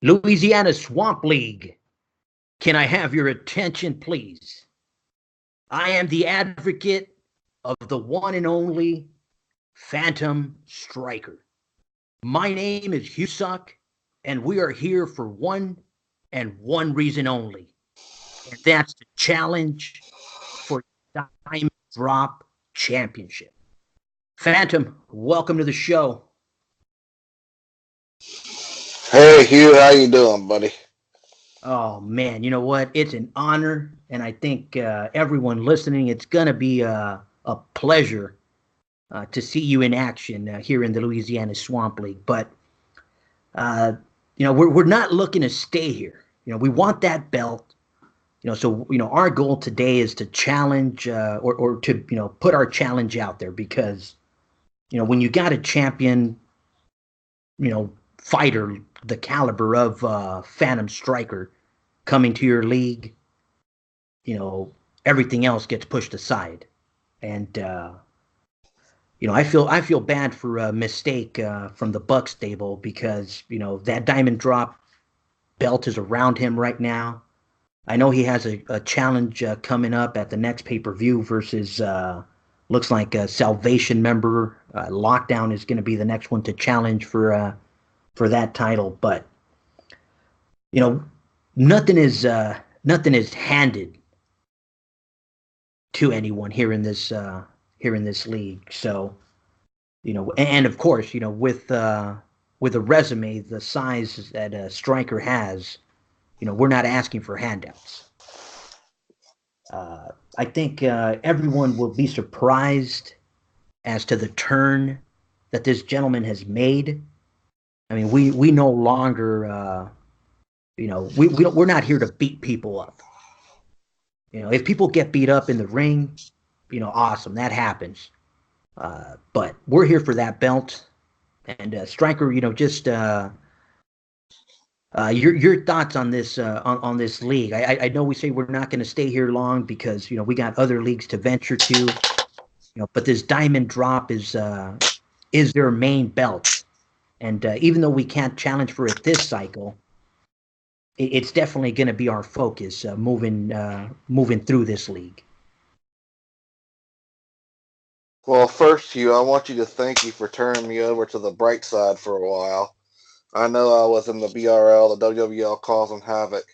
Louisiana Swamp League, can I have your attention, please? I am the advocate of the one and only Phantom Striker. My name is Hugh Suck, and we are here for one reason only, and that's to challenge for Diamond Drop Championship. Phantom, welcome to the show. Hey Hugh, how you doing, buddy? Oh man, you know what? It's an honor, and I think everyone listening, it's gonna be a pleasure to see you in action here in the Louisiana Swamp League. But uh, we're not looking to stay here. We want that belt. So our goal today is to challenge or to put our challenge out there because when you got a champion, fighter the caliber of Phantom Striker coming to your league, you know everything else gets pushed aside, and I feel bad for a mistake from the Buck stable because that Diamond Drop belt is around him right now. I know he has a challenge coming up at the next pay per view versus looks like a Salvation member. Lockdown is going to be the next one to challenge for that title, but you know nothing is handed to anyone here in this league. So and of course, with a resume the size that a striker has, we're not asking for handouts. I think everyone will be surprised as to the turn that this gentleman has made. I mean, we no longer, we're not here to beat people up. If people get beat up in the ring, awesome, that happens. But we're here for that belt. And Striker, just your thoughts on this on this league. I know we say we're not going to stay here long because we got other leagues to venture to. But this Diamond Drop is their main belt, and even though we can't challenge for it this cycle, it's definitely going to be our focus moving through this league. Well, first, Hugh, I want you to thank you for turning me over to the bright side for a while. I know I was in the BRL, the WWL causing havoc,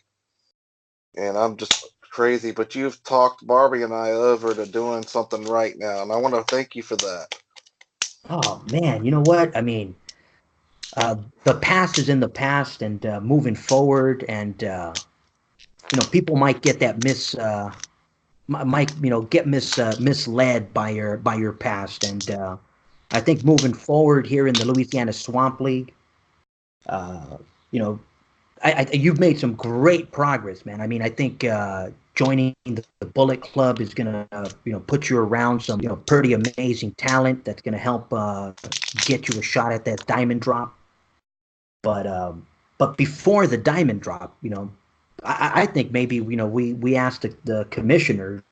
and I'm just crazy, but you've talked Barbie and I over to doing something right now, and I want to thank you for that. Oh man, you know what? I mean, the past is in the past, and moving forward, and people might get that might get misled by your past, and I think moving forward here in the Louisiana Swamp League, uh, you know, you've made some great progress, man. I mean, I think joining the Bullet Club is gonna put you around some pretty amazing talent that's gonna help get you a shot at that Diamond Drop. But before the Diamond Drop, I think maybe we asked the commissioners,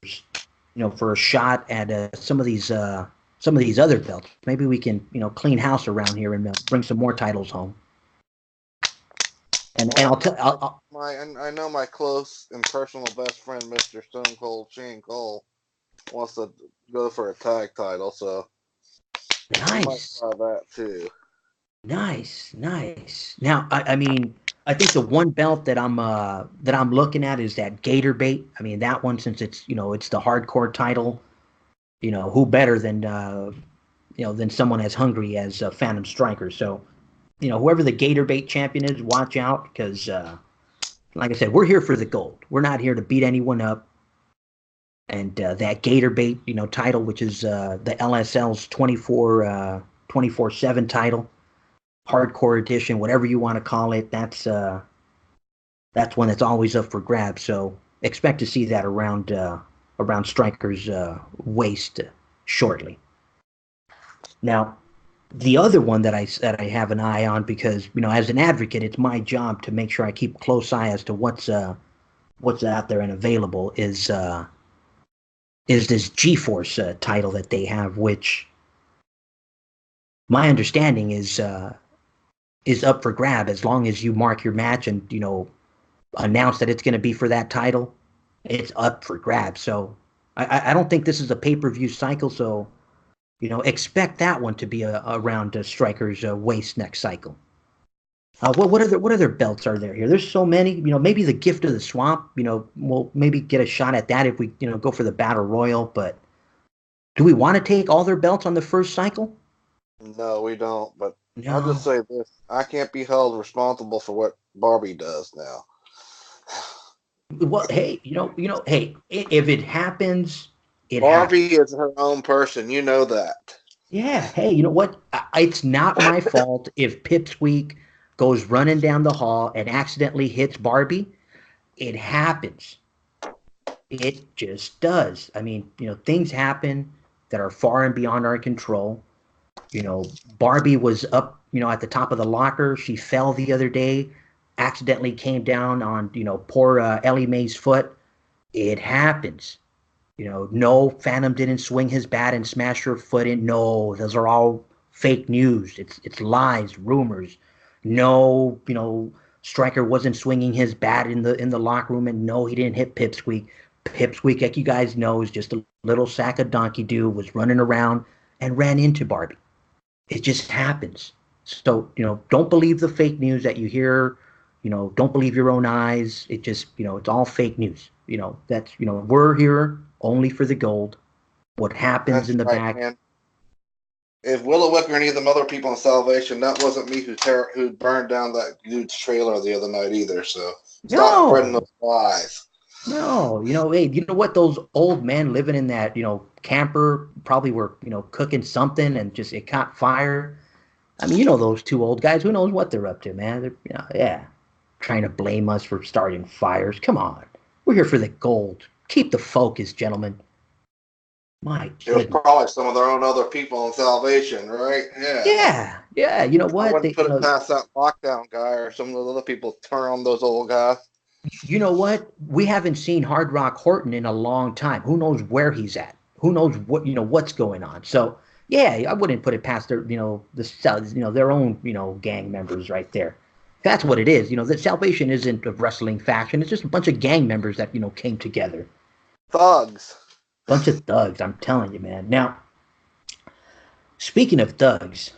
for a shot at some of these other belts. Maybe we can clean house around here and bring some more titles home. And Well, I'll tell I know my close and personal best friend, Mr. Stone Cold Shane Cole, wants to go for a tag title, so we might nice, try that too. nice. Now I mean I think the one belt that I'm looking at is that Gator Bait. I mean that one, since it's the hardcore title. Who better than someone as hungry as Phantom Striker. So whoever the Gator Bait champion is, watch out because, like I said, we're here for the gold. We're not here to beat anyone up. And that Gator Bait, title, which is the LSL's 24/7 title, hardcore edition, whatever you want to call it. That's one that's always up for grabs. So expect to see that around Striker's waist shortly. Now, the other one that I have an eye on because as an advocate, it's my job to make sure I keep a close eye as to what's out there and available is this G-Force title that they have, which my understanding is is up for grab as long as you mark your match and announce that it's going to be for that title. It's up for grabs. So I don't think this is a pay-per-view cycle. So expect that one to be around Striker's waist next cycle. What other belts are there here? There's so many. Maybe the Gift of the Swamp. We'll maybe get a shot at that if we go for the Battle Royal. But do we want to take all their belts on the first cycle? No, we don't. But I'll just No. say this: I can't be held responsible for what Barbie does now. Well, hey, hey, if it happens, it happens. Barbie is her own person. You know that. Yeah. Hey, you know what? It's not my fault if Pipsqueak goes running down the hall and accidentally hits Barbie. It happens. It just does. I mean, things happen that are far and beyond our control. Barbie was up, at the top of the locker. She fell the other day, accidentally came down on, poor Ellie Mae's foot. It happens. No, Phantom didn't swing his bat and smash her foot in. No, those are all fake news. It's lies, rumors. No, Striker wasn't swinging his bat in the locker room, and no, he didn't hit Pipsqueak. Pipsqueak, like you guys know, is just a little sack of donkey do. Was running around and ran into Barbie. It just happens. So don't believe the fake news that you hear. Don't believe your own eyes. It just it's all fake news. That's we're here only for the gold. What happens That's in the right, back? man. If Willow Wick or any of them other people in Salvation, that wasn't me who burned down that dude's trailer the other night either. So stop spreading No, those lies. no. Hey, you know what? Those old men living in that camper probably were cooking something and just it caught fire. I mean, those two old guys. Who knows what they're up to, man? They're yeah, trying to blame us for starting fires. Come on, we're here for the gold. Keep the focus, gentlemen. My It was goodness. probably some of their own other people in Salvation, right? Yeah. Yeah, yeah. You know I what? wouldn't put it past that lockdown guy or some of those other people to turn on those old guys. You know what? We haven't seen Hard Rock Horton in a long time. Who knows where he's at? Who knows what's going on? So yeah, I wouldn't put it past their their own gang members right there. That's what it is. The Salvation isn't a wrestling faction. It's just a bunch of gang members that came together. Thugs. Bunch of thugs. I'm telling you, man. Now, speaking of thugs,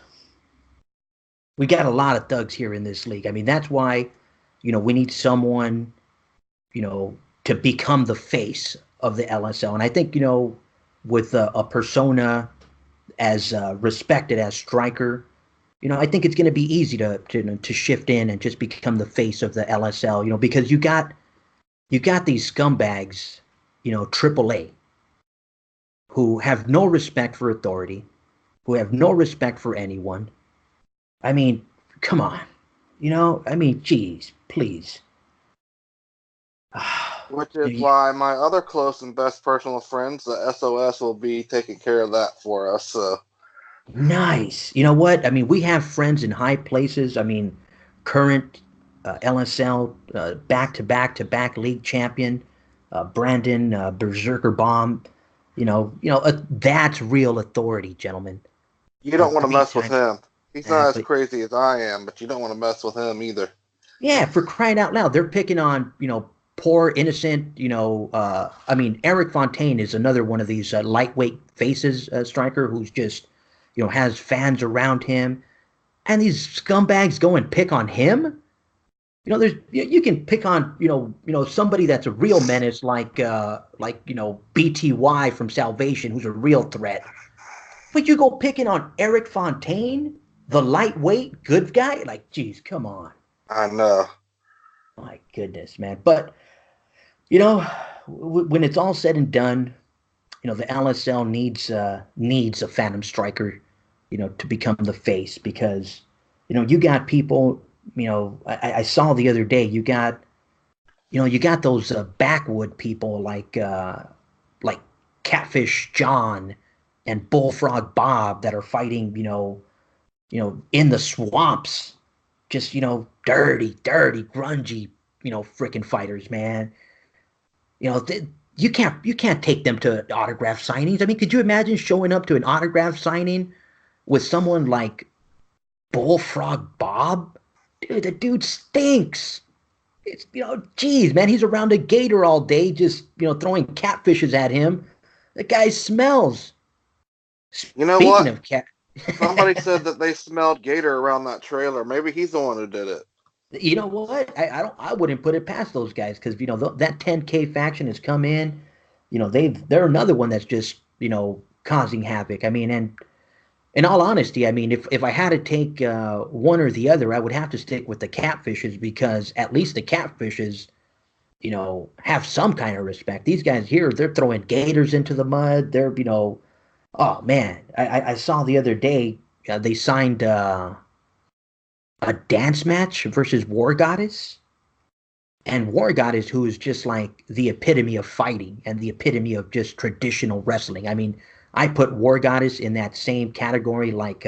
we got a lot of thugs here in this league. I mean, that's why we need someone to become the face of the LSL. And I think, with a persona as respected as Striker, I think it's going to be easy to shift in and just become the face of the LSL. Because you got these scumbags, AAA, who have no respect for authority, who have no respect for anyone. I mean, come on, I mean, geez, please. Which is why my other close and best personal friends, the SOS, will be taking care of that for us. So Nice. You know what? I mean, we have friends in high places. I mean, current LSL back to back to back league champion, Brandon Berserker Bomb. That's real authority, gentlemen. you A don't want to mess with three-time him. He's not as athlete. crazy as I am, but you don't want to mess with him either. Yeah, for crying out loud, they're picking on poor innocent. I mean, Eric Fontaine is another one of these lightweight faces, Striker, who's just has fans around him, and these scumbags go and pick on him. There's you can pick on somebody that's a real menace like BTY from Salvation, who's a real threat. But you go picking on Eric Fontaine, the lightweight good guy. Like, geez, come on, I know. my goodness, man. But you know, when it's all said and done, the LSL needs a Phantom Striker, to become the face because you got people. I saw the other day you got those backwood people like Catfish John and Bullfrog Bob that are fighting in the swamps, just dirty, grungy, freaking fighters, man. You can't take them to autograph signings. I mean, could you imagine showing up to an autograph signing with someone like Bullfrog Bob? Dude, the dude stinks. It's, geez, man, he's around a gator all day, just, throwing catfishes at him. The guy smells. You know Speaking what? of cat, Somebody said that they smelled gator around that trailer. Maybe he's the one who did it. you know what? I wouldn't put it past those guys because that 10K faction has come in. They're another one that's just causing havoc. I mean, and in all honesty, I mean, if I had to take one or the other, I would have to stick with the catfishes because at least the catfishes, have some kind of respect. These guys here, they're throwing gators into the mud. Oh man, I saw the other day they signed a dance match versus War Goddess, and War Goddess, who is just like the epitome of fighting and the epitome of just traditional wrestling. I mean, I put War Goddess in that same category, like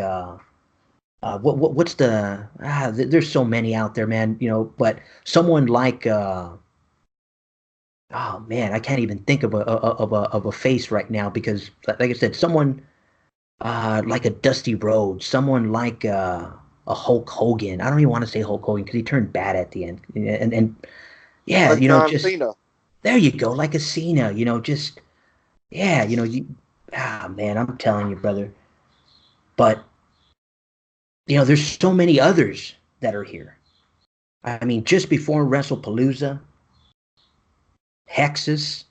what's there's so many out there, man. But someone like oh man, I can't even think of a face right now because, like I said, someone like a Dusty Rhodes, someone like a Hulk Hogan. I don't even want to say Hulk Hogan because he turned bad at the end. And yeah, Like John just Cena. there you go, like a Cena. just yeah, man, I'm telling you, brother. But there's so many others that are here. I mean, just before WrestlePalooza, hexes,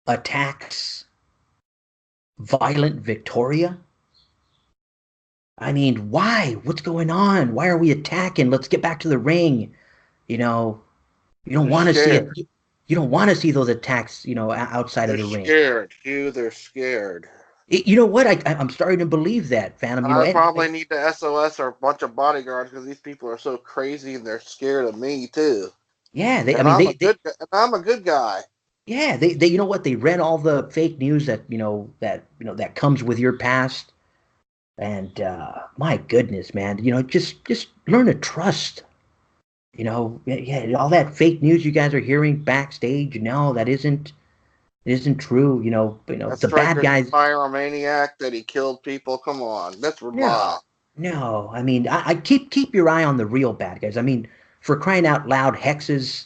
attacks, violent Victoria. I mean, why? What's going on? Why are we attacking? Let's get back to the ring. You know, you don't They're want to see it. scared. You don't want to see those attacks, outside of They're the ring. scared, Hugh. They're scared. You know what? I'm starting to believe that, Phantom. I And probably need the SOS or a bunch of bodyguards because these people are so crazy and they're scared of me too. yeah, I And mean, I'm a good guy. yeah, you know what? They read all the fake news that comes with your past, and my goodness, man, just learn to trust. Yeah, all that fake news you guys are hearing backstage, no, that isn't true. That The bad Striker's a guys. pyromaniac that he killed people. Come on, that's a lie. No, no. I mean, I keep your eye on the real bad guys. I mean, for crying out loud, Hexes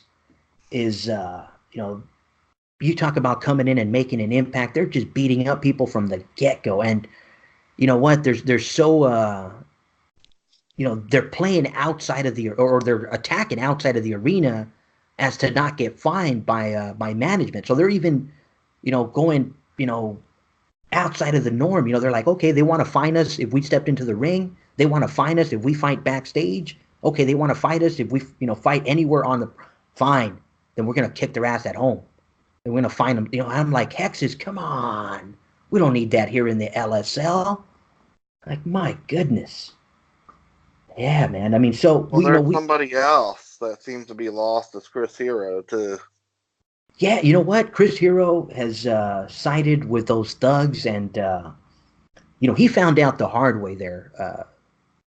is you talk about coming in and making an impact. They're just beating up people from the get go, and you know what? They're so they're playing outside of the or they're attacking outside of the arena as to not get fined by management. So they're even going outside of the norm. They're like, okay, they want to fine us if we stepped into the ring. They want to fine us if we fight backstage. Okay, they want to fight us if we fight anywhere on the fine. Then we're gonna kick their ass at home. And we're gonna find them. I'm like, Hexes, come on. We don't need that here in the LSL. Like, my goodness. Yeah, man. I mean, so Well, we, there's we, somebody else that seems to be lost as Chris Hero too. yeah, you know what? Chris Hero has sided with those thugs, and he found out the hard way there.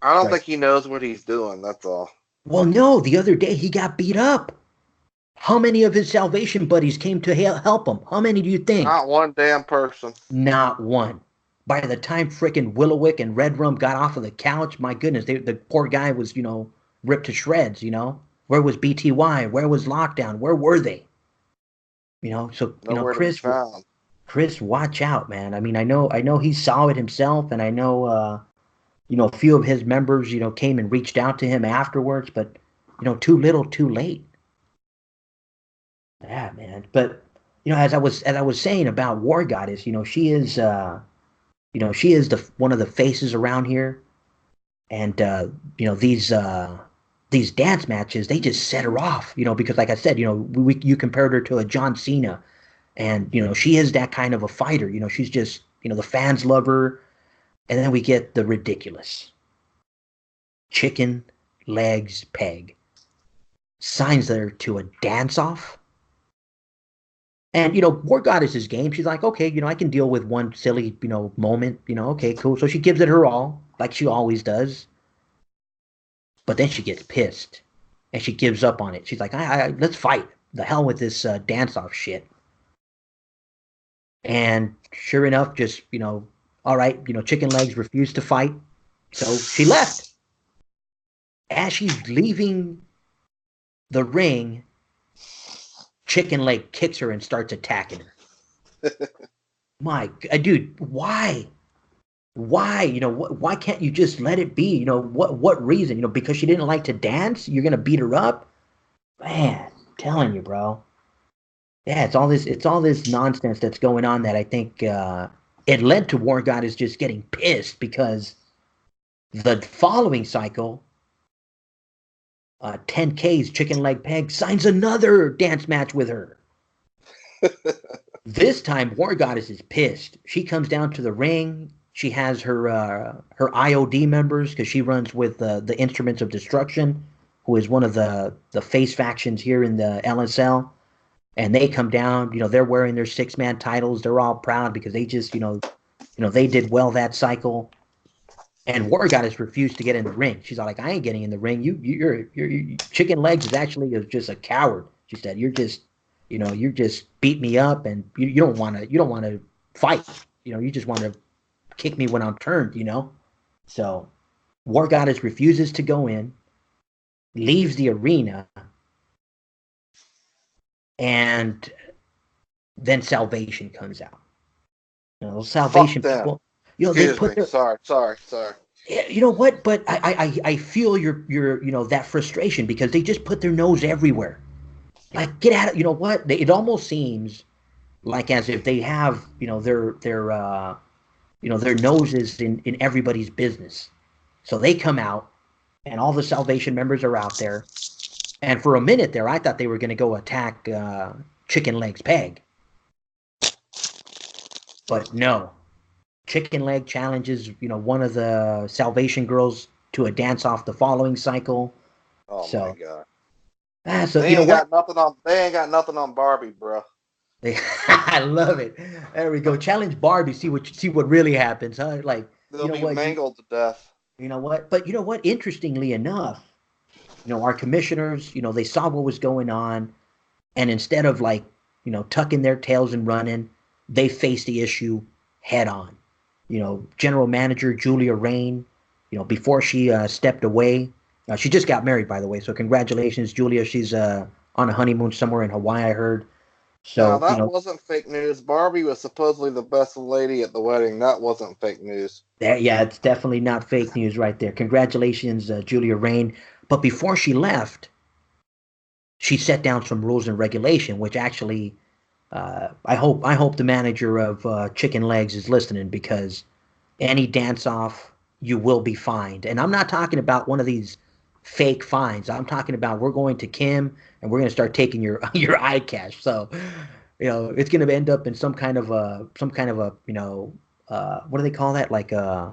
I don't Right. think he knows what he's doing. That's all. Well, no, the other day he got beat up. How many of his salvation buddies came to help him? How many do you think? Not one damn person. Not one. By the time frickin' Willowick and Red Rum got off of the couch, my goodness, the poor guy was, ripped to shreds. Where was BTY? Where was Lockdown? Where were they? So, Nowhere to be found. Chris, watch out, man. I mean, I know he saw it himself, and I know, a few of his members, came and reached out to him afterwards, but, too little, too late. Yeah, man. But, as I was saying about War Goddess, she is the one of the faces around here, and these dance matches, they just set her off, because like I said, you compared her to a John Cena, and she is that kind of a fighter. She's just the fans love her, and then we get the ridiculous chicken legs peg signs her to a dance off. And War Goddess's game, she's like, okay, I can deal with one silly, moment, okay, cool. So she gives it her all, like she always does. But then she gets pissed, and she gives up on it. She's like, let's fight. The hell with this dance off shit. And sure enough, just all right, chicken legs refused to fight. So she left. As she's leaving the ring, Chicken Leg kicks her and starts attacking her. My dude, why? Why? Why can't you just let it be? What reason? Because she didn't like to dance, you're gonna beat her up? Man, I'm telling you, bro. Yeah, it's all this nonsense that's going on that I think it led to War Goddess just getting pissed because the following cycle, 10K's Chicken Leg Peg signs another dance match with her. This time, War Goddess is pissed. She comes down to the ring. She has her IOD members because she runs with the Instruments of Destruction, who is one of the face factions here in the LSL. And they come down. They're wearing their 6-man titles. They're all proud because they just they did well that cycle. And War Goddess refused to get in the ring. She's all like, I ain't getting in the ring. You're Chicken Legs is actually just a coward. She said, you're just beat me up, and you don't want to fight. You just want to kick me when I'm turned. So War Goddess refuses to go in, leaves the arena, and then Salvation comes out. Fuck Salvation them. people, they Excuse put me. their Sorry. you know what? But I feel your that frustration because they just put their nose everywhere. Like, get out of, what? It almost seems like as if they have their noses in everybody's business. So they come out, and all the Salvation members are out there. And for a minute there, I thought they were going to go attack Chicken Leg's Peg, but no. Chicken Leg challenges one of the Salvation girls to a dance off the following cycle. Oh my So god. so They you know ain't what? got nothing on. They ain't got nothing on Barbie, bro. I love it. There we go. Challenge Barbie. See what really happens, huh? Like, They'll be what? mangled to death. You know what? But you know what? Interestingly enough, our commissioners, they saw what was going on, and instead of like, tucking their tails and running, they faced the issue head on. General Manager Julia Rain, before she stepped away, she just got married, by the way. So congratulations, Julia. She's on a honeymoon somewhere in Hawaii, I heard. Now So that wasn't fake news. Barbie was supposedly the best lady at the wedding. That wasn't fake news. yeah, it's definitely not fake news right there. Congratulations, Julia Rain. But before she left, she set down some rules and regulation, which actually I hope the manager of Chicken Legs is listening because any dance off you will be fined, and I'm not talking about one of these fake fines. I'm talking about we're going to Kim and we're going to start taking your your iCash. So it's going to end up in some kind of a what do they call that? Like I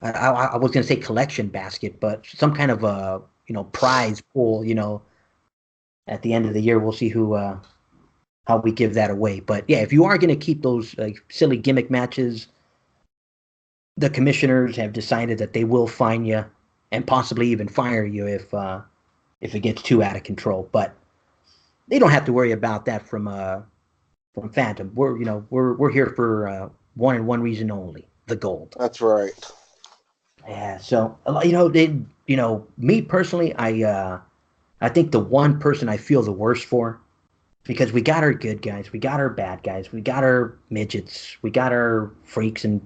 was going to say collection basket, but some kind of a prize pool. At the end of the year, we'll see who how we give that away. But yeah, if you are going to keep those like silly gimmick matches, the commissioners have decided that they will fine you and possibly even fire you if it gets too out of control. But they don't have to worry about that from Phantom. We're here for one and one reason only: the gold. That's right. Yeah. So me personally, I think the one person I feel the worst for, because we got our good guys, we got our bad guys, we got our midgets, we got our freaks and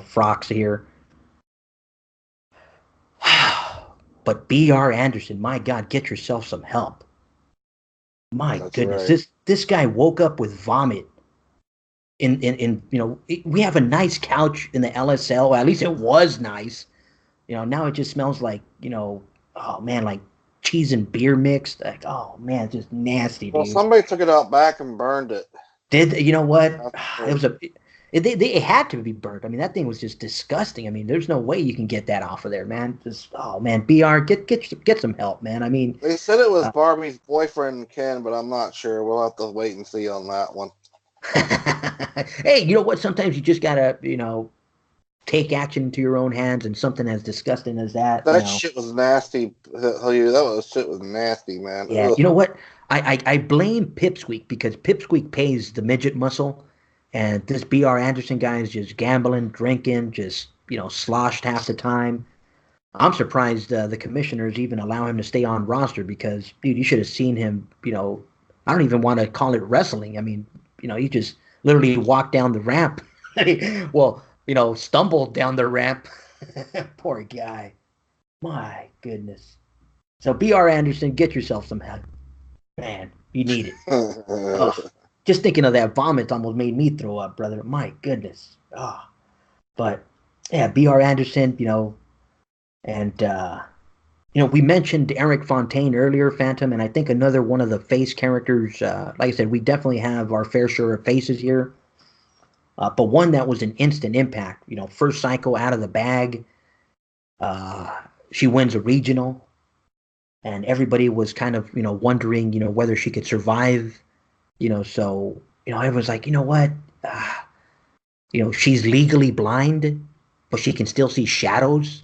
frocks here. But B.R. Anderson, my God, get yourself some help. My That's goodness, right. this guy woke up with vomit. We have a nice couch in the LSL. At least it was nice. Now it just smells like oh man, like cheese and beer mixed. Like, oh man, just nasty, Well, dude. somebody took it out back and burned it. Did you know what? That's It true. was it had to be burnt. I mean, that thing was just disgusting. I mean, there's no way you can get that off of there, man. Just oh man, Br, get some help, man. I mean, They said it was uh, Barbie's boyfriend Ken, but I'm not sure. We'll have to wait and see on that one. hey, you know what? Sometimes you just gotta take action into your own hands, and something as disgusting as that, That shit was nasty. That shit was nasty, man. yeah. Ugh. You know what? I blame Pipsqueak because Pipsqueak pays the midget muscle, and this Br Anderson guy is just gambling, drinking, just sloshed half the time. I'm surprised the commissioners even allow him to stay on roster because, dude, you should have seen him. I don't even want to call it wrestling. I mean, he just literally walked down the ramp. Well, stumbled down the ramp. Poor guy. My goodness. So, B.R. Anderson, get yourself some help. Man, you need it. Ugh. Just thinking of that vomit almost made me throw up, brother. My goodness. Oh. But, yeah, B.R. Anderson, and we mentioned Eric Fontaine earlier, Phantom, and I think another one of the face characters. Like I said, we definitely have our fair share of faces here, but one that was an instant impact. First cycle out of the bag, uh, she wins a regional, and everybody was kind of wondering whether she could survive. So everyone's like, you know what, she's legally blind, but she can still see shadows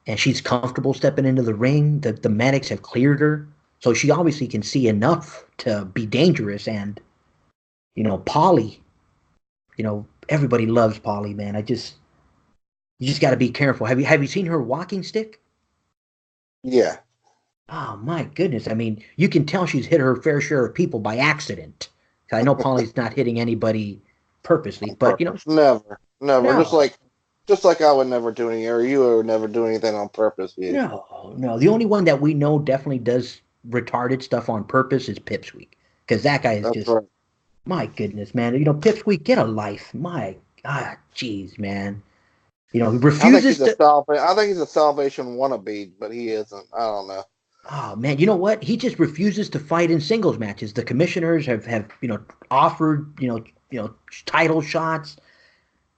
and she's comfortable stepping into the ring. The medics have cleared her, so she obviously can see enough to be dangerous. And Polly, everybody loves Polly, man. You just got to be careful. Have you seen her walking stick? Yeah, Oh my goodness! I mean, you can tell she's hit her fair share of people by accident. I know Polly's not hitting anybody purposely, on but purpose. Never, never. no, Just like I would never do any, or you would never do anything on purpose. You. no, no. The only one that we know definitely does retarded stuff on purpose is Pipsqueak, because that guy is That's just, right. my goodness, man. Pipsqueak, get a life. My God, jeez, man. He refuses to. I think he's a Salvation wannabe, but he isn't. I don't know. Oh man, you know what? He just refuses to fight in singles matches. The commissioners have offered title shots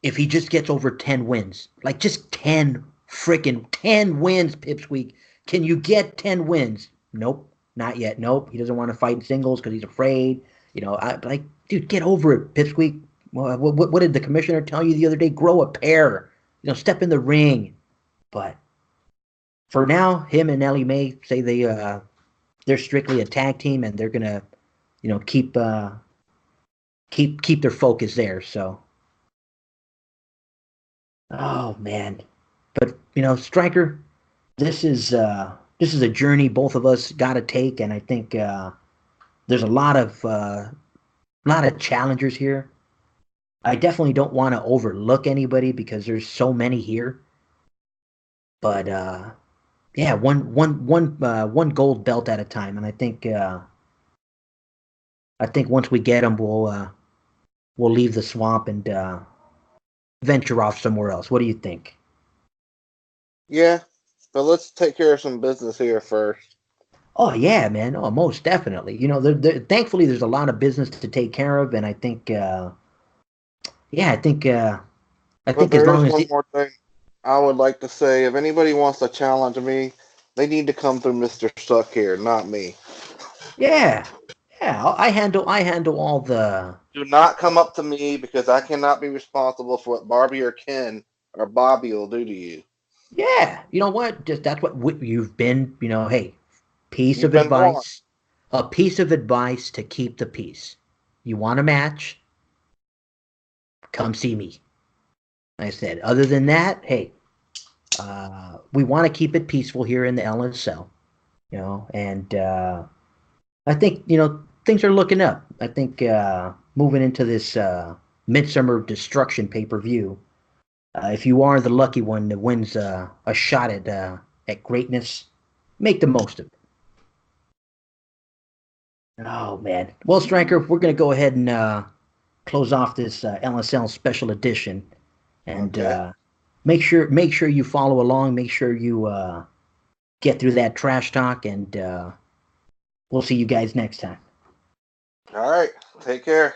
if he just gets over 10 wins. Like just 10 wins, Pipsqueak. Can you get 10 wins? Nope, not yet. Nope, he doesn't want to fight in singles because he's afraid. Dude, get over it, Pipsqueak. What did the commissioner tell you the other day? Grow a pair. Step in the ring. But for now, him and Ellie Mae say they're strictly a tag team and they're gonna, keep their focus there. So, oh man, but Striker, this is a journey both of us got to take, and I think there's a lot of challengers here. I definitely don't want to overlook anybody because there's so many here. But yeah, one gold belt at a time, and I think once we get them, we'll leave the swamp and venture off somewhere else. What do you think? Yeah, but let's take care of some business here first. Oh yeah, man. Oh, most definitely. Thankfully there's a lot of business to take care of, and I think, yeah, I think But as there is long as one more thing I would like to say. If anybody wants to challenge me, they need to come through Mr. Suck here, not me. yeah, yeah, I handle all the. Do not come up to me because I cannot be responsible for what Barbie or Ken or Bobby will do to you. Yeah, you know what? Just that's what you've been. Hey, piece You've of been warned. advice, a piece of advice to keep the peace. You want a match? Come see me. Like I said, other than that, hey, we want to keep it peaceful here in the LSL. And I think things are looking up. I think moving into this Midsummer Destruction pay-per-view, if you are the lucky one that wins a shot at greatness, make the most of it. Oh man. Well, Striker, we're gonna go ahead and close off this LSL special edition, and Okay. make sure you follow along. Make sure you get through that trash talk, and we'll see you guys next time. All right. Take care.